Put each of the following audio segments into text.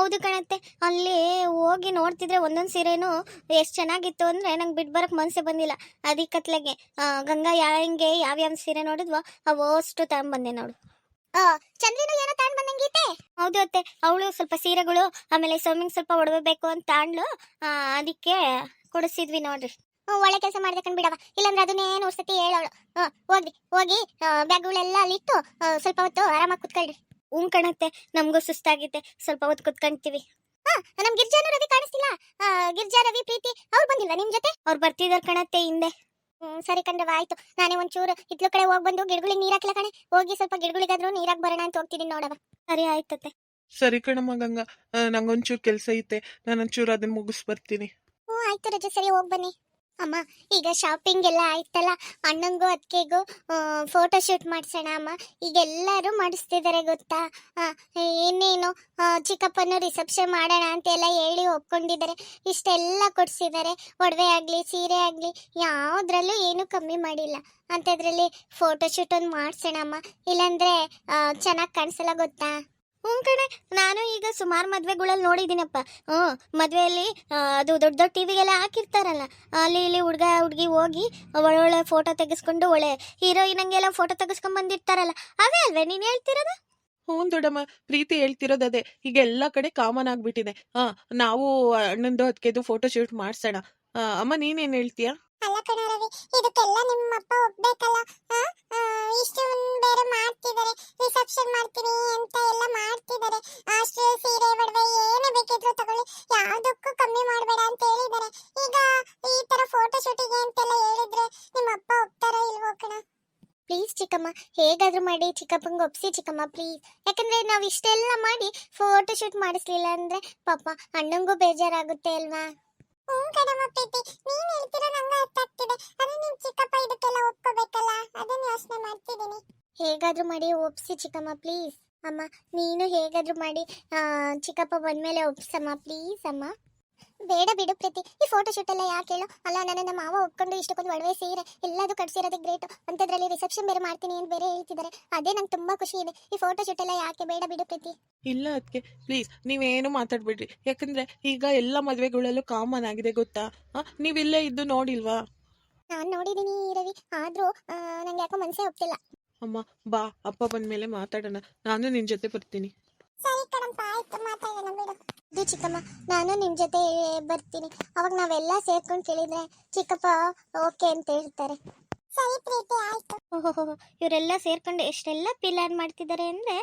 ಹೌದು ಕಣತ್ತೆ. ಅಲ್ಲಿ ಹೋಗಿ ನೋಡ್ತಿದ್ರೆ ಒಂದೊಂದು ಸೀರೆನೂ ಎಷ್ಟು ಚೆನ್ನಾಗಿತ್ತು ಅಂದರೆ ನಂಗೆ ಬಿಟ್ಟು ಬರೋಕ್ಕೆ ಮನಸ್ಸೇ ಬಂದಿಲ್ಲ. ಅದಕ್ಕತ್ಲೆಗೆ ಗಂಗಾ ಹೆಂಗೆ ಯಾವ್ಯಾವ ಸೀರೆ ನೋಡಿದ್ವೋ ಅವಷ್ಟು ತಗೊಂಬಂದೆ ನೋಡು. ಚಂದ್ರಿನೂ ಏನೋ ತಗೊಂಡ್ ಬಂದಂಗೈತೆ. ಹೌದು ಅತ್ತೆ, ಅವಳು ಸ್ವಲ್ಪ ಸೀರೆಗಳು ಆಮೇಲೆ ಸ್ವಿಮ್ಮಿಂಗ್ ಸ್ವಲ್ಪ ಒಡವೆ ಬೇಕು ಅಂತ ತಾಂಡ್ಲು. ಅದಕ್ಕೆ ಕೊಡಿಸಿದ್ವಿ ನೋಡ್ರಿ. ಒಳ್ಳೆ ಕೆಲಸ ಮಾಡ್ದೆ ಕಣ್ ಬಿಡವ, ಇಲ್ಲಾಂದ್ರೆ ಅದನ್ನೇ ನೋಡ್ಸತಿ ಹೇಳೋಳು. ಹೋಗಿ ಬ್ಯಾಗ್ಗಳೆಲ್ಲ ಅಲ್ಲಿಟ್ಟು ಸ್ವಲ್ಪ ಹೊತ್ತು ಆರಾಮಾಗಿ ಕುತ್ಕೊಳ್ರಿ. ಕಣತ್ತೆ, ನಮಗೂ ಸುಸ್ತಾಗಿದೆ, ಸ್ವಲ್ಪ ಹೊತ್ತು ಕುತ್ಕೊಂತೀವಿ. ನಮ್ ಗಿರ್ಜಾನು ರವಿ ಕಾಣಿಸ್ತಿಲ್ಲ. ಗಿರ್ಜಾ, ರವಿ, ಪ್ರೀತಿ ಅವ್ರು ಬಂದಿಲ್ವಾ ನಿಮ್ ಜೊತೆ? ಅವ್ರು ಬರ್ತಿದಾರೆ ಕಣತ್ತೆ ಹಿಂದೆ. ಸರಿ ಕಂಡ್ರವ, ಆಯ್ತು. ನಾನೇ ಒಂಚೂರು ಇತ್ಲ ಕಡೆ ಹೋಗಿ ಬಂದು ಗಿಡಗಳಿಗೆ ನೀರ್ ಹಾಕಿಲ್ಲ ಕಣೆ, ಹೋಗಿ ಸ್ವಲ್ಪ ಗಿಡಗಳಿಗಾದ್ರೂ ನೀರಾಕ್ ಬರೋಣ ಅಂತ ಹೋಗ್ತಿದ್ದೀನಿ ನೋಡವ. ಸರಿ ಆಯ್ತತ್ತೆ. ಸರಿ ಕಣಮ್ಮ ಗಂಗಾ, ನಂಗೊಂಚೂರು ಕೆಲಸ ಐತೆ, ನಾನೊಂಚೂರು ಅದನ್ನ ಮುಗಿಸ್ ಬರ್ತೀನಿ. ಆಯ್ತು ರಜೆ, ಸರಿ ಹೋಗಿ ಬನ್ನಿ. ಅಮ್ಮ, ಈಗ ಶಾಪಿಂಗ್ ಎಲ್ಲ ಆಯ್ತಲ್ಲ, ಅಣ್ಣಂಗೂ ಅದಕ್ಕೆಗೂ ಫೋಟೋ ಶೂಟ್ ಮಾಡಿಸೋಣ ಅಮ್ಮ. ಈಗ ಎಲ್ಲರೂ ಮಾಡಿಸ್ತಿದ್ದಾರೆ ಗೊತ್ತಾ. ಇನ್ನೇನು ಚಿಕ್ಕಪ್ಪನ ರಿಸೆಪ್ಷನ್ ಮಾಡೋಣ ಅಂತೆಲ್ಲ ಹೇಳಿ ಒಪ್ಕೊಂಡಿದ್ದಾರೆ. ಇಷ್ಟೆಲ್ಲ ಕೊಡಿಸಿದ್ದಾರೆ, ಒಡವೆ ಆಗಲಿ ಸೀರೆ ಆಗಲಿ ಯಾವುದ್ರಲ್ಲೂ ಏನೂ ಕಮ್ಮಿ ಮಾಡಿಲ್ಲ. ಅಂಥದ್ರಲ್ಲಿ ಫೋಟೋ ಶೂಟ್ ಒಂದು ಮಾಡಿಸೋಣ ಅಮ್ಮ, ಇಲ್ಲಾಂದರೆ ಚೆನ್ನಾಗಿ ಕಾಣಿಸಲ್ಲ ಗೊತ್ತಾ. ಕಣೆ, ನಾನು ಈಗ ಸುಮಾರು ಮದುವೆಗಳಲ್ಲಿ ನೋಡಿದ್ದೀನಪ್ಪ. ಮದುವೆಯಲ್ಲಿ ಅದು ದೊಡ್ಡ ದೊಡ್ಡ ಟಿವಿಗೆಲ್ಲ ಹಾಕಿರ್ತಾರಲ್ಲ, ಅಲ್ಲಿ ಇಲ್ಲಿ ಹುಡುಗ ಹುಡುಗಿ ಹೋಗಿ ಒಳ್ಳೊಳ್ಳೆ ಫೋಟೋ ತೆಗೆಸ್ಕೊಂಡು ಒಳ್ಳೆ ಹೀರೋಯಿನಂಗೆಲ್ಲ ಫೋಟೋ ತೆಗೆಸ್ಕೊಂಡ್ ಬಂದಿರ್ತಾರಲ್ಲ, ಅವೇ ಅಲ್ವೇ ನೀನು ಹೇಳ್ತಿರೋದು? ಹ್ಞೂ ದೊಡ್ಡಮ್ಮ, ಪ್ರೀತಿ ಹೇಳ್ತಿರೋದದೇ. ಈಗ ಎಲ್ಲ ಕಡೆ ಕಾಮನ್ ಆಗ್ಬಿಟ್ಟಿದೆ. ನಾವು ಅಣ್ಣಂದು ಅದಕ್ಕೆದು ಫೋಟೋ ಶೂಟ್ ಮಾಡ್ಸೋಣ. ಅಮ್ಮ ನೀನೇನು ಹೇಳ್ತೀಯಾ? ಅಲ್ಲ ಕಣ ರವಿ, ಇದಕ್ಕೆಲ್ಲ ನಿಮ್ಮಪ್ಪ ಒಪ್ಬೇಕಲ್ಲ. ಇಷ್ಟು ಬೇರೆ ಮಾಡ್ತಿದ್ದಾರೆ, ರಿಸೆಪ್ಷನ್ ಮಾಡ್ತೀನಿ ಅಂತ ಎಲ್ಲ ಮಾಡ್ತಿದ್ದಾರೆ. ಅಷ್ಟು ಸೀರೆ ಒಡವೆ ಏನೇ ಬೇಕಿದ್ರು ತಗೊಳ್ಳಿ, ಯಾವುದಕ್ಕೂ ಕಮ್ಮಿ ಮಾಡಬೇಡ ಅಂತ ಹೇಳಿದ್ದಾರೆ. ಈಗ ಈ ತರ ಫೋಟೋ ಶೂಟಿಗೆ ಅಂತೆಲ್ಲ ಹೇಳಿದ್ರೆ ನಿಮ್ಮಪ್ಪ ಒಪ್ತಾರೋ ಇಲ್ವೋ ಕಣ? ಪ್ಲೀಸ್ ಚಿಕ್ಕಮ್ಮ, ಹೇಗಾದ್ರೂ ಮಾಡಿ ಚಿಕ್ಕಪ್ಪಂಗೆ ಒಪ್ಸಿ ಚಿಕ್ಕಮ್ಮ ಪ್ಲೀಸ್. ಯಾಕಂದ್ರೆ ನಾವು ಇಷ್ಟೆಲ್ಲ ಮಾಡಿ ಫೋಟೋ ಶೂಟ್ ಮಾಡಿಸ್ಲಿಲ್ಲ ಅಂದ್ರೆ ಪಾಪ ಅಣ್ಣಂಗೂ ಬೇಜಾರಾಗುತ್ತೆ ಅಲ್ವಾ. ಕಣಮ್ಮ ಪ್ರೀತಿ, ನೀನ್ ಹೇಳ್ತಿರೋ ನಂಗೆ ಅರ್ಥ ಆಗ್ತಿದೆ. ಅದೇ ನಿಮ್ ಚಿಕ್ಕಪ್ಪ ಇದಕ್ಕೆಲ್ಲ ಒಪ್ಕೋಬೇಕಲ್ಲ, ಅದನ್ನ ಯೋಚನೆ ಮಾಡ್ತಿದ್ದೀನಿ. ಹೇಗಾದ್ರೂ ಮಾಡಿ ಒಪ್ಸಿ ಚಿಕ್ಕಮ್ಮ ಪ್ಲೀಸ್. ಅಮ್ಮ, ನೀನು ಹೇಗಾದ್ರೂ ಮಾಡಿ ಚಿಕ್ಕಪ್ಪ ಬಂದ್ಮೇಲೆ ಒಪ್ಸಮ್ಮ ಪ್ಲೀಸ್ ಅಮ್ಮ. ಬೇಡ ಬಿಡು ಪ್ರೀತಿ, ಈ ಫೋಟೋ ಶೂಟ್ ಎಲ್ಲ ಯಾಕೆ ಹೇಳು. ಅಲ್ಲ, ನನ್ನ ಮಾವ ಒಪ್ಕೊಂಡು ಇಷ್ಟಕ್ಕೊಂದು ಒಡವೆ ಸೀರೆ ಎಲ್ಲದೂ ಕಟ್ಸಿರೋದೇ ಗ್ರೇಟ್, ಅಂಥದ್ರಲ್ಲಿ ರಿಸೆಪ್ಷನ್ ಬೇರೆ ಮಾಡ್ತೀನಿ ಅಂತ ಬೇರೆ ಹೇಳ್ತಿದ್ದಾರೆ. ಅದೇ ನಂಗೆ ತುಂಬಾ ಖುಷಿ ಇದೆ. ಈ ಫೋಟೋ ಶೂಟ್ ಎಲ್ಲ ಯಾಕೆ, ಬೇಡ ಬಿಡು ಪ್ರೀತಿ. ಇಲ್ಲ ಅದಕ್ಕೆ ಪ್ಲೀಸ್ ನೀವೇನು ಮಾತಾಡ್ಬಿಡ್ರಿ. ಯಾಕಂದ್ರೆ ಈಗ ಎಲ್ಲ ಮದುವೆಗಳಲ್ಲೂ ಕಾಮನ್ ಆಗಿದೆ ಗೊತ್ತಾ. ನೀವಿಲ್ಲೇ ಇದ್ದು ನೋಡಿಲ್ವಾ? ನಾನು ನೋಡಿದ್ದೀನಿ ರವಿ, ಆದ್ರೂ ನಂಗೆ ಯಾಕೋ ಮನಸ್ಸೇ ಒಪ್ತಿಲ್ಲ. ಅಮ್ಮ ಬಾ, ಅಪ್ಪ ಬಂದ್ಮೇಲೆ ಮಾತಾಡೋಣ. ನಾನು ನಿನ್ ಜೊತೆ ಬರ್ತೀನಿ. ಸರಿ ಕಣಪ್ಪ, ಆಯ್ತು, ಮಾತಾಡೋಣ ಬಿಡು. ಇದು ಚಿಕ್ಕಮ್ಮ, ನಾನು ನಿಮ್ ಜೊತೆ ಬರ್ತೀನಿ. ಅವಾಗ ನಾವೆಲ್ಲ ಸೇರ್ಕೊಂಡು ಕೇಳಿದ್ರೆ ಚಿಕ್ಕಪ್ಪ ಓಕೆ ಅಂತ ಹೇಳ್ತಾರೆ. ಸರಿ ಪ್ರೀತಿ, ಆಯ್ತು. ಓಹೋ, ಇವರೆಲ್ಲ ಸೇರ್ಕೊಂಡು ಎಷ್ಟೆಲ್ಲ ಪ್ಲಾನ್ ಮಾಡ್ತಿದ್ದಾರೆ ಅಂದ್ರೆ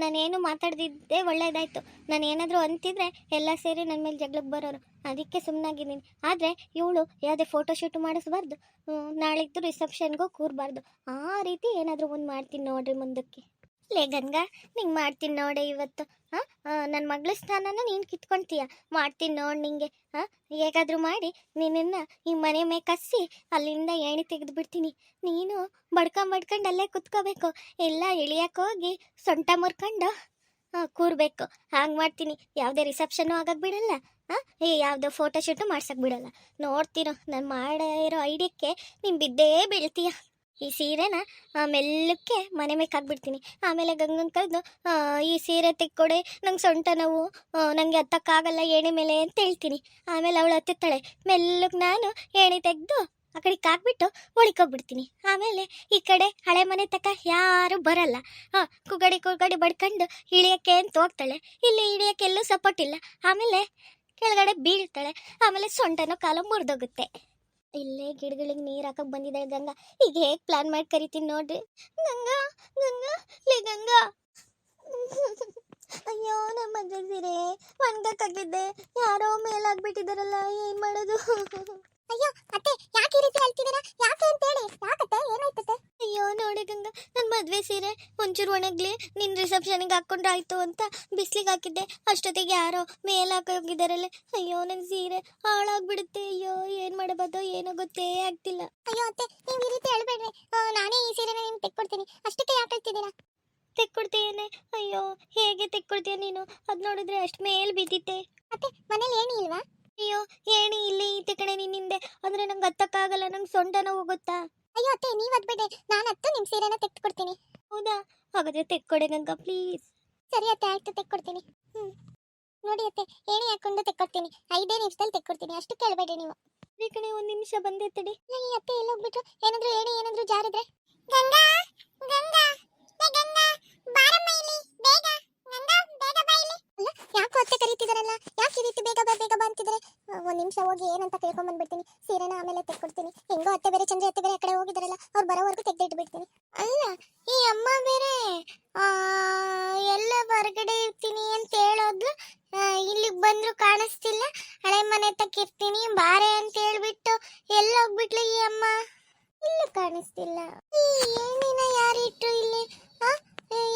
ನಾನೇನು ಮಾತಾಡ್ದಿದ್ದೆ ಒಳ್ಳೇದಾಯ್ತು. ನಾನು ಏನಾದರೂ ಅಂತಿದ್ರೆ ಎಲ್ಲ ಸೇರಿ ನನ್ನ ಮೇಲೆ ಜಗಳಕ್ಕೆ ಬರೋರು, ಅದಕ್ಕೆ ಸುಮ್ಮನಾಗಿದ್ದೀನಿ. ಆದರೆ ಇವಳು ಯಾವುದೇ ಫೋಟೋ ಶೂಟ್ ಮಾಡಿಸ್ಬಾರ್ದು, ನಾಳಿದ್ದು ರಿಸೆಪ್ಷನ್ಗೂ ಕೂರಬಾರ್ದು. ಆ ರೀತಿ ಏನಾದರೂ ಒಂದು ಮಾಡ್ತೀನಿ ನೋಡ್ರಿ ಮುಂದಕ್ಕೆ. ಲೇ ಗಂಗಾ, ನಿಂಗೆ ಮಾಡ್ತೀನಿ ನೋಡೆ ಇವತ್ತು. ನನ್ನ ಮಗಳ ಸ್ಥಾನನ ನೀನು ಕಿತ್ಕೊಳ್ತೀಯ, ಮಾಡ್ತೀನಿ ನೋಡಿ ನಿಂಗೆ. ಹೇಗಾದರೂ ಮಾಡಿ ನಿನ್ನನ್ನು ಈ ಮನೆ ಮೇಲೆ ಕಸಿ ಅಲ್ಲಿಂದ ಎಣ್ಣೆ ತೆಗೆದು ಬಿಡ್ತೀನಿ. ನೀನು ಬಡ್ಕೊಂಡು ಅಲ್ಲೇ ಕುತ್ಕೋಬೇಕು, ಎಲ್ಲ ಇಳಿಯೋಕ್ಕೋಗಿ ಸೊಂಟ ಮುರ್ಕೊಂಡು ಕೂರಬೇಕು. ಹಾಗೆ ಮಾಡ್ತೀನಿ. ಯಾವುದೇ ರಿಸೆಪ್ಷನ್ನು ಆಗಕ್ಕೆ ಬಿಡಲ್ಲ, ಯಾವುದೋ ಫೋಟೋ ಶೂಟು ಮಾಡ್ಸಕ್ಕೆ ಬಿಡಲ್ಲ. ನೋಡ್ತೀರೋ ನಾನು ಮಾಡಿರೋ ಐಡಿಯಕ್ಕೆ ನೀನು ಬಿದ್ದೇ ಬೀಳ್ತೀಯ. ಈ ಸೀರೆನ ಮೆಲ್ಲಕ್ಕೆ ಮನೆ ಮೇಲೆ ಹಾಕ್ಬಿಡ್ತೀನಿ. ಆಮೇಲೆ ಗಂಗನ್ ಕರೆದು ಈ ಸೀರೆ ತೆಕ್ಕೊಡೆ, ನಂಗೆ ಸೊಂಟ ನೋವು, ನನಗೆ ಹತ್ತಕ್ಕಾಗಲ್ಲ ಏಣಿ ಮೇಲೆ ಅಂತ ಹೇಳ್ತೀನಿ. ಆಮೇಲೆ ಅವಳು ಹತ್ತುತ್ತಾಳೆ, ಮೆಲ್ಲಕ್ಕೆ ನಾನು ಏಣಿ ತೆಗೆದು ಆ ಕಡೆಗೆ ಹಾಕ್ಬಿಟ್ಟು ಒಳಿಕೋಗ್ಬಿಡ್ತೀನಿ. ಆಮೇಲೆ ಈ ಕಡೆ ಹಳೆ ಮನೆ ತಕ್ಕ ಯಾರೂ ಬರಲ್ಲ. ಕುಗಡಿ ಬಡ್ಕೊಂಡು ಇಳಿಯೋಕ್ಕೆ ಅಂತ ಹೋಗ್ತಾಳೆ. ಇಲ್ಲಿ ಇಳಿಯೋಕ್ಕೆ ಎಲ್ಲೂ ಸಪೋರ್ಟ್ ಇಲ್ಲ. ಆಮೇಲೆ ಕೆಳಗಡೆ ಬೀಳ್ತಾಳೆ. ಆಮೇಲೆ ಸೊಂಟನೋ ಕಾಲು ಮುರಿದೋಗುತ್ತೆ. ಇಲ್ಲೇ ಗಿಡಗಳಿಗೆ ನೀರು ಹಾಕಕ್ಕೆ ಬಂದಿದ್ದಾಳೆ ಗಂಗಾ. ಈಗ ಹೇಗೆ ಪ್ಲಾನ್ ಮಾಡಿ ಕರಿತೀನಿ ನೋಡ್ರಿ. ಗಂಗಾ, ಗಂಗಾ, ಲೇ ಗಂಗಾ. ಅಯ್ಯೋ, ನಮ್ಮ ಮದುವೆ ಸೀರೆ ಒಣಗಕ್ಕಾಗಿದ್ದೆ, ಯಾರೋ ಮೇಲಾಗ್ಬಿಟ್ಟಿದಾರಲ್ಲ, ಏನ್ ಮಾಡೋದು? ಅಯ್ಯೋ ಅತ್ತೆ, ಯಾಕೆ ಈ ರೀತಿ ಹೇಳ್ತಿದ್ದೀರಾ? ಯಾಕೆ ಅಂತ ಹೇಳಿ. ಯಾಕತ್ತೆ, ಏನಾಯ್ತತ್ತೆ? ಅಯ್ಯೋ ನೋಡಿ ಗಂಗಾ, ನನ್ನ ಮದುವೆ ಸೀರೆ ಒಂಚೂರು ಒಣಗ್ಲಿ, ನಿನ್ನ ರಿಸೆಪ್ಷನ್ಗೆ ಹಾಕ್ಕೊಂಡ್ರೆ ಆಯ್ತು ಅಂತ ಬಿಸ್ಲಿಗೆ ಹಾಕಿದ್ದೆ. ಅಷ್ಟೊತ್ತಿಗೆ ಯಾರೋ ಮೇಲಾಕೋಗಿದ್ದಾರಲ್ಲ. ಅಯ್ಯೋ, ನನ್ನ ಸೀರೆ ಹಾಳಾಗ್ಬಿಡುತ್ತೆ. ಅಯ್ಯೋ, ಏನು ಮಾಡಬಾರ್ದು ಏನೋ ಗೊತ್ತೇ ಆಗ್ತಿಲ್ಲ. ಅಯ್ಯೋ ಅತ್ತೆ, ನೀವು ಈ ರೀತಿ ಹೇಳ್ಬೇಡ್ರಿ. ನಾನೇ ಈ ಸೀರೆನ ನಿಮ್ಗೆ ತೆಕ್ಕೊಡ್ತೀನಿ. ಅಷ್ಟಕ್ಕೆ ಯಾಕೆ ಹೇಳ್ತಿದ್ದೀರಾ? ತೆಕ್ಕೊಡ್ತೀಯೇನೆ? ಅಯ್ಯೋ, ಹೇಗೆ ತೆಕ್ಕೊಡ್ತೀಯ ನೀನು? ಅದು ನೋಡಿದ್ರೆ ಅಷ್ಟು ಮೇಲೆ ಬಿದ್ದಿತ್ತೆ. ಅತ್ತೆ, ಮನೇಲಿ ಏಣಿ ಇಲ್ವಾ? ಅಯ್ಯೋ, ಏಣಿ ಇಲ್ಲಿ ಈತೆ ಕಡೆ ನಿನ್ನಿಂದೆ ಅಂದ್ರೆ ನಂಗೆ ಹತ್ತಕ್ಕಾಗಲ್ಲ, ನಂಗೆ ಸೊಂಟ ನೋವು ಗೊತ್ತಾ. ಅಯ್ಯೋ ಅತ್ತೆ, ನೀವು ಹತ್ಬೇಡಿ, ನಾನು ಹತ್ತು ನಿಮ್ಮ ಸೀರೆನ ತೆಕ್ಕೊಡ್ತೀನಿ. ಹೌದಾ? ಹಾಗಾದ್ರೆ ತೆಕ್ಕೊಡೆ ಗಂಗಾ ಪ್ಲೀಸ್. ಸರಿ ಅತ್ತೆ, ಆಯ್ತು, ತೆಕ್ಕೊಡ್ತೀನಿ. ನೋಡಿ ಅತ್ತೆ, ಏಣಿ ಹಾಕೊಂಡು ತೆಕ್ಕೊಡ್ತೀನಿ, 5 ನಿಮಿಷದಲ್ಲಿ ತೆಕ್ಕೊಡ್ತೀನಿ, ಅಷ್ಟು ಕೇಳಬೇಡಿ ನೀವು. ಈ ಕಡೆ 1 ನಿಮಿಷ ಬಂದೆ ತಡಿ. ಈ ಅತ್ತೆ ಎಲ್ಲ ಹೋಗ್ಬಿಟ್ರು, ಏನಾದ್ರು ಏಣಿ ಏನಾದ್ರು ಜಾರಿದ್ರೆ. ಗಂಗಾ ಗಂಗಾ ಗಂಗಾ ಬಾರಮ್ಮ ಇಲ್ಲಿ ಬೇಗ, ಗಂಗಾ ಬೇಗ ಬಾ ಇಲ್ಲಿ. ಅಲ್ಲ ಯಾಕೋ ಅತ್ತೆ ಕರೀತಿದಾರಲ್ಲ, ಯಾಕೆ ಈ ರೀತಿ ಬೇಗ ಬಾ ಬೇಗ ಬಾ ಅಂತಿದ್ದಾರೆ. 1 ನಿಮಿಷ ಹೋಗಿ ಏನಂತ ಕೇಳ್ಕೊಂಡ್ ಬಂದ್ಬಿಡ್ತೀನಿ, ಸೀರೆನ ಆಮೇಲೆ ತೆಕ್ಕೊಡ್ತೀನಿ. ಹೆಂಗೋ ಅತ್ತೆ ಬೇರೆ ಚಂದ್ರ ಅತ್ತೆ ಬೇರೆ ಆ ಕಡೆ ಹೋಗಿದಾರಲ್ಲ, ಅವ್ರು ಬರೋವರೆಗೂ ತೆಗ್ದಿಟ್ಬಿಡ್ತೀನಿ. ಅಲ್ಲ ಈ ಅಮ್ಮ ಬೇರೆ ಎಲ್ಲ ಹೊರಗಡೆ ಇರ್ತೀನಿ ಅಂತ ಹೇಳೋದ್ಲು, ಇಲ್ಲಿಗೆ ಬಂದ್ರು ಕಾಣಿಸ್ತಿಲ್ಲ, ಹಳೆ ಮನೆ ತಕ್ಕಿರ್ತೀನಿ ಬಾರೆ ಅಂತ ಹೇಳ್ಬಿಟ್ಟು ಎಲ್ಲೋಗ್ಬಿಟ್ಲು ಈ ಅಮ್ಮ, ಇಲ್ಲೂ ಕಾಣಿಸ್ತಿಲ್ಲ. ಈ ಏಣಿನ ಯಾರಿಟ್ರು ಇಲ್ಲಿ?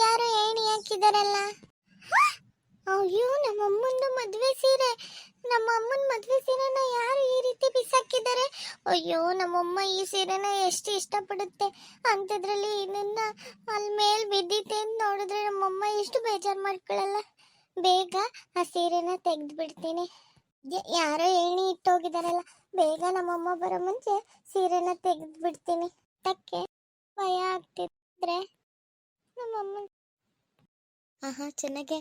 ಯಾರೋ ಏಣಿ ಹಾಕಿದಾರಲ್ಲ. ಅಯ್ಯೋ ನಮ್ಮ ಅಮ್ಮಂದು ಮದ್ವೆ ಸೀರೆ, ನಮ್ಮ ಅಮ್ಮನ ಮದ್ವೆ ಸೀರೆನ ಯಾರು ಈ ರೀತಿ ಬಿಸಾಕಿದ್ದಾರೆ? ಅಯ್ಯೋ ನಮ್ಮಮ್ಮ ಈ ಸೀರೆನ ಎಷ್ಟು ಇಷ್ಟಪಡುತ್ತೆ, ಅಂಥದ್ರಲ್ಲಿ ಇದನ್ನ ಅಲ್ಲಿ ಮೇಲ್ ಬಿದ್ದಿತ್ತೆ ಅಂತ ನೋಡಿದ್ರೆ ನಮ್ಮಮ್ಮ ಎಷ್ಟು ಬೇಜಾರು ಮಾಡ್ಕೊಳ್ಳಲ್ಲ. ಬೇಗ ಆ ಸೀರೆನ ತೆಗೆದು ಬಿಡ್ತೀನಿ. ಯಾರೋ ಏಣಿ ಇಟ್ಟೋಗಿದಾರಲ್ಲ, ಬೇಗ ನಮ್ಮಮ್ಮ ಬರೋ ಮುಂಚೆ ಸೀರೆನ ತೆಗೆದು ಬಿಡ್ತೀನಿ. ತಕ್ಕೆ ಭಯ ಆಗ್ತಿದ್ರೆ ನಮ್ಮಮ್ಮ. ಆಹಾ ಚೆನ್ನಾಗೆ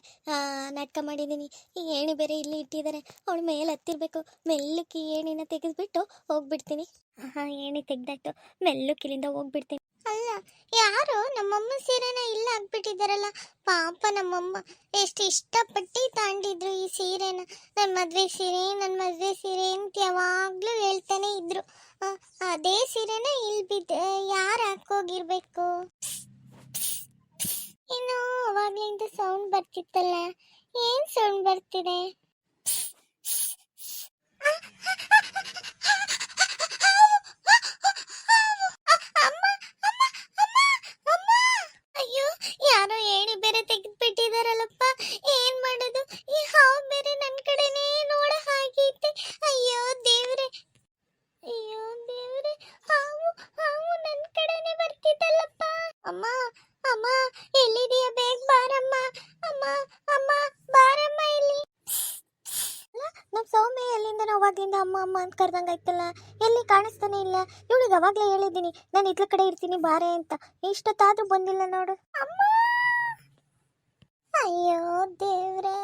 ನಾಟಕ ಮಾಡಿದ್ದೀನಿ. ಈ ಏಣಿ ಬೇರೆ ಇಲ್ಲಿ ಇಟ್ಟಿದ್ದಾರೆ, ಅವಳ ಮೇಲೆ ಹತ್ತಿರ್ಬೇಕು. ಮೆಲ್ಲಕ್ಕೆ ಈ ಏಣಿನ ತೆಗೆದ್ಬಿಟ್ಟು ಹೋಗ್ಬಿಡ್ತೀನಿ. ಆಹಾ ಏಣಿ ತೆಗ್ದಾಯ್ತು, ಮೆಲ್ಲಕ್ಕೆ ಇಲ್ಲಿಂದ ಹೋಗ್ಬಿಡ್ತೀನಿ. ಅಲ್ಲ ಯಾರು ನಮ್ಮಮ್ಮ ಸೀರೆನ ಇಲ್ಲ ಹಾಕ್ಬಿಟ್ಟಿದ್ದಾರಲ್ಲ, ಪಾಪ ನಮ್ಮಮ್ಮ ಎಷ್ಟು ಇಷ್ಟಪಟ್ಟು ತಾಂಡಿದ್ರು ಈ ಸೀರೆನ. ನನ್ನ ಮದುವೆ ಸೀರೆ ನನ್ನ ಮದುವೆ ಸೀರೆ ಅಂತ ಯಾವಾಗಲೂ ಹೇಳ್ತಾನೆ ಇದ್ರು. ಅದೇ ಸೀರೆನ ಇಲ್ಲಿ ಬಿದ್ದು ಯಾರು ಹಾಕೋಗಿರ್ಬೇಕು? ಇನ್ನು ಅವಾಗ್ಲಿಂದ ಸೌಂಡ್ ಬರ್ತಿತ್ತಲ್ಲ, ಏನ್ ಸೌಂಡ್ ಬರ್ತಿದೆ? ಅಯ್ಯೋ ಯಾರೋ ಏಣಿ ಬೇರೆ ತೆಗೆದ್ಬಿಟ್ಟಿದಾರಲ್ಲಪ್ಪ, ಏನ್ ಮಾಡೋದು? ಈ ಹಾವು ಬೇರೆ ನನ್ ಕಡೆನೇ ನೋಡ ಹಾಗೈತೆ. ಅಯ್ಯೋ ದೇವ್ರೆ, ಅಯ್ಯೋ ದೇವ್ರೆ, ಹಾವು ಹಾವು ನನ್ ಕಡೆನೇ ಬರ್ತಿದ್ದಲ್ಲಪ್ಪ. ಅಮ್ಮ ಅಮ್ಮ ಎಲ್ಲಿದೀಯ? ಬೇಗ ಬಾರಮ್ಮ. ಅಮ್ಮ ಅಮ್ಮ ಬಾರಮ್ಮ ಇಲ್ಲಿ. ನಮ್ಮ ಸೌಮ್ಯ ಎಲ್ಲಿಂದ ಅವಾಗ್ಲಿಂದ ಅಮ್ಮ ಅಮ್ಮ ಅಂತ ಕರ್ದಂಗ ಆಯ್ತಲ್ಲ, ಎಲ್ಲಿ ಕಾಣಿಸ್ತಾನೆ ಇಲ್ಲ. ಇವಳಿಗೆ ಅವಾಗ್ಲೇ ಹೇಳಿದ್ದೀನಿ ನಾನು ಇದ್ಲ ಕಡೆ ಇರ್ತೀನಿ ಬಾರೆ ಅಂತ, ಇಷ್ಟೊತ್ತಾದ್ರೂ ಬಂದಿಲ್ಲ ನೋಡು. ಅಮ್ಮ ಅಯ್ಯೋ ದೇವ್ರೆ,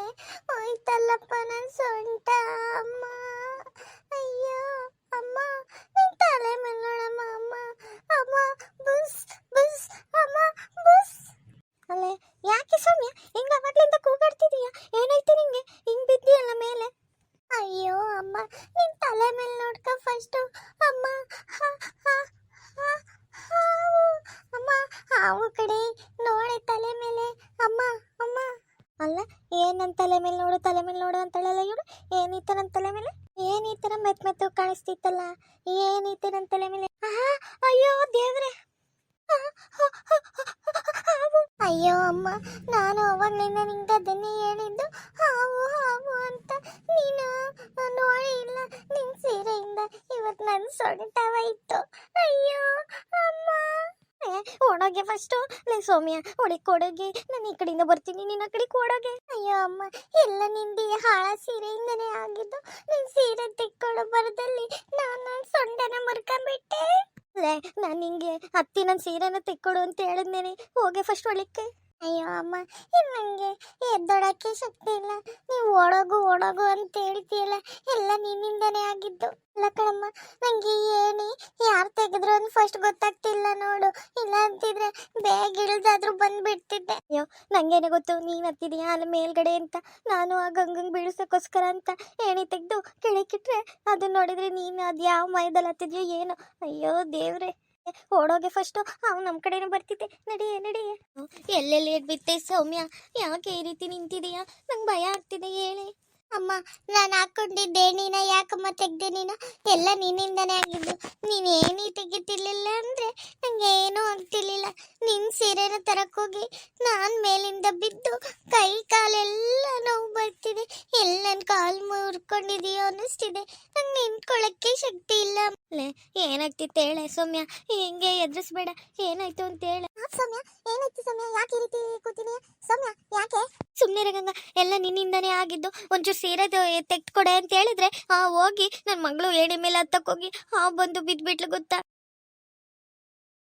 ಹೋಯ್ತಲ್ಲಪ್ಪ ನನ್ ಸೊಂಟ. ಅಮ್ಮ ಅಯ್ಯೋ ಅಮ್ಮ, ನಿನ್ ತಲೆ ಮೇಲೆ ನೋಡಮ್ಮ. ಅಮ್ಮ ಅಮ್ಮ ಬುಸ್ ಬುಸ್ ಅಮ್ಮ ಬುಸ್. ಅಲ್ಲೇ ಯಾಕೆ ಸೌಮ್ಯ ಹಿಂಗ ಅವಾಗ್ಲಿಂದ ಕೂಗಾಡ್ತಿದೀಯ? ಏನಾಯ್ತು ನಿಂಗೆ? ಹಿಂಗ್ ಬಿದ್ದೀಯಲ್ಲ ಮೇಲೆ. ಅಯ್ಯೋ ಅಮ್ಮ, ನಿನ್ ತಲೆ ಮೇಲೆ ನೋಡ್ಕ ಫಸ್ಟ್. ಅಮ್ಮ ಅಮ್ಮ ಹಾವು ಕಡೆ ನೋಡೆ ತಲೆ ಮೇಲೆ. ಅಮ್ಮ ಅಮ್ಮ. ಅಲ್ಲ ಏನ್ ನನ್ ತಲೆ ಮೇಲೆ ನೋಡು ತಲೆ ಮೇಲೆ ನೋಡು ಅಂತಾಳಲ್ಲ ಇವಳು. ಏನೀತ ನನ್ ತಲೆ ಮೇಲೆ? ಏನ್ ಈ ತರ ಮೆತ್ ಮೆತ್ತು ಕಾಣಿಸ್ತಿತ್ತಲ್ಲ, ಏನೀತ ನನ್ ತಲೆ ಮೇಲೆ? ಅಯ್ಯೋ ದೇವ್ರೆ, ಅಯ್ಯೋ ಅಮ್ಮ, ನಾನು ಅವಾಗ್ಲಿಂದ ನಿಂಗೆ ಅದನ್ನೇ ಹೇಳಿದ್ದು, ಹಾವು ಹಾವು ಅಂತ. ನೀನು ನೋಡಿ ಇಲ್ಲ, ನಿನ್ ಸೀರೆಯಿಂದ ಇವತ್ತು ನನ್ನ ಸೊಂಟವಾಯ್ತು. ಅಯ್ಯೋ ಅಮ್ಮ. ಓಡೋಗೆ ಫಸ್ಟು. ಲೇ ಸೌಮ್ಯ ಒಳಗೆ ಕೊಡೋಗೆ, ನಾನು ಈ ಕಡೆಯಿಂದ ಬರ್ತೀನಿ, ನೀನು ಆ ಕಡೆ ಕೊಡೋಗೆ. ಅಯ್ಯೋ ಅಮ್ಮ, ಎಲ್ಲ ನಿಂದಿ ಹಾಳ ಸೀರೆಯಿಂದನೇ ಆಗಿದ್ದು. ನಿನ್ ಸೀರೆ ತೆಕ್ಕೊಳ್ಳೋ ಬರದಲ್ಲಿ ನಾನು ಸೊಂಟನ ಮುರ್ಕೊಂಡ್ಬಿಟ್ಟೆ. ನಾನು ನಿಂಗೆ ಅತ್ತಿ ನನ್ನ ಸೀರೆನ ತೆಕ್ಕೊಡು ಅಂತ ಹೇಳಿದ್ನೇನೆ, ಹೋಗೆ ಫಸ್ಟ್ ಒಳಕ್ಕೆ. ಅಯ್ಯೋ ಅಮ್ಮ, ನಂಗೆ ಎದ್ದೊಡಕ್ಕೆ ಶಕ್ತಿ ಇಲ್ಲ. ನೀವು ಓಡೋಗು ಓಡೋಗು ಅಂತ ಹೇಳ್ತೀಯಲ್ಲ, ಎಲ್ಲ ನಿನ್ನಿಂದನೇ ಆಗಿದ್ದು. ಇಲ್ಲ ಕಣಮ್ಮ, ನಂಗೆ ಏಣಿ ಯಾರು ತೆಗೆದ್ರು ಅಂತ ಫಸ್ಟ್ ಗೊತ್ತಾಗ್ತಿಲ್ಲ ನೋಡು. ಇಲ್ಲ ಅಂತಿದ್ರೆ ಬೇಗ ಇಳಿದಾದ್ರೂ ಬಂದ್ಬಿಡ್ತಿದ್ದೆ. ಅಯ್ಯೋ ನಂಗೇನೆ ಗೊತ್ತು ನೀನ್ ಹತ್ತಿದೀಯಾ ಅಲ್ಲಿ ಮೇಲ್ಗಡೆ ಅಂತ. ನಾನು ಆ ಗಂಗಂಗ್ ಬೀಳ್ಸಕ್ಕೋಸ್ಕರ ಅಂತ ಏಣಿ ತೆಗೆದು ಕೆಳಕಿಟ್ರೆ ಅದನ್ನ ನೋಡಿದ್ರೆ ನೀನು ಅದು ಯಾವ ಮಯದಲ್ಲಿ ಹತ್ತಿದ್ಯೋ ಏನೋ. ಅಯ್ಯೋ ದೇವ್ರೆ, ಓಡೋಗೆ ಫಸ್ಟು. ಅವ್ನು ನಮ್ಮ ಕಡೆನೇ ಬರ್ತಿದ್ದೆ. ನಡಿಯೇ ನಡಿಯೇ. ಎಲ್ಲೆಲ್ಲಿ ಬಿತ್ತೆ ಸೌಮ್ಯ, ಯಾಕೆ ಈ ರೀತಿ ನಿಂತಿದೀಯಾ? ನಂಗೆ ಭಯ ಆಗ್ತಿದೆ, ಹೇಳಿ. ಅಮ್ಮ, ನಾನು ಹಾಕೊಂಡಿದ್ದೆ ಏಣಿನ ಯಾಕಮ್ಮ ತೆಗ್ದೆ ನೀನು? ಎಲ್ಲ ನಿನ್ನಿಂದನೇ ಆಗಿದ್ದು. ನೀನು ಏಣಿ ತೆಗಿತಿರ್ಲಿಲ್ಲ ಅಂದರೆ ನನಗೆ ಏನೂ ಆಗ್ತಿರ್ಲಿಲ್ಲ. ನಿನ್ನ ಸೀರೆನ ತರಕ್ಕೋಗಿ ನಾನು ಮೇಲಿಂದ ಬಿದ್ದು ಕೈ ಕಾಲೆಲ್ಲ ನೋವು ಬರ್ತಿದೆ. ಎಲ್ಲ ನನ್ನ ಕಾಲು ಮುರ್ಕೊಂಡಿದೆಯೋ ಅನ್ನಿಸ್ತಿದೆ. ನಂಗೆ ನಿಂತ್ಕೊಳ್ಳೋಕ್ಕೆ ಶಕ್ತಿ ಇಲ್ಲ. ಏನಾಗ್ತಿತ್ತು ಹೇಳೆ ಸೌಮ್ಯ, ಹಿಂಗೆ ಎದುರಿಸ್ಬೇಡ. ಏನಾಯ್ತು ಅಂತ ಹೇಳ. ಸೌಮ್ಯ ಏನಾಯ್ತು ಸೌಮ್ಯ? ಯಾಕೆ ಈ ರೀತಿ ಕೂತೀನಿ ಸೌಮ್ಯ? ಯಾಕೆ? ಸುಮ್ಮನೆ ಗಂಗ, ಎಲ್ಲ ನಿನ್ನಿಂದಾನೇ ಆಗಿದ್ದು. ಒಂಚೂರು ಸೀರೆ ತೆಗೆದುಕೊಡೆ ಅಂತ ಹೇಳಿದ್ರೆ ಹೋಗಿ ನನ್ನ ಮಗಳು ಏಣಿ ಮೇಲೆ ಹತ್ತಕ್ಕೋಗಿ ಬಂದು ಬಿದ್ದುಬಿಟ್ಲು ಗೊತ್ತಾ?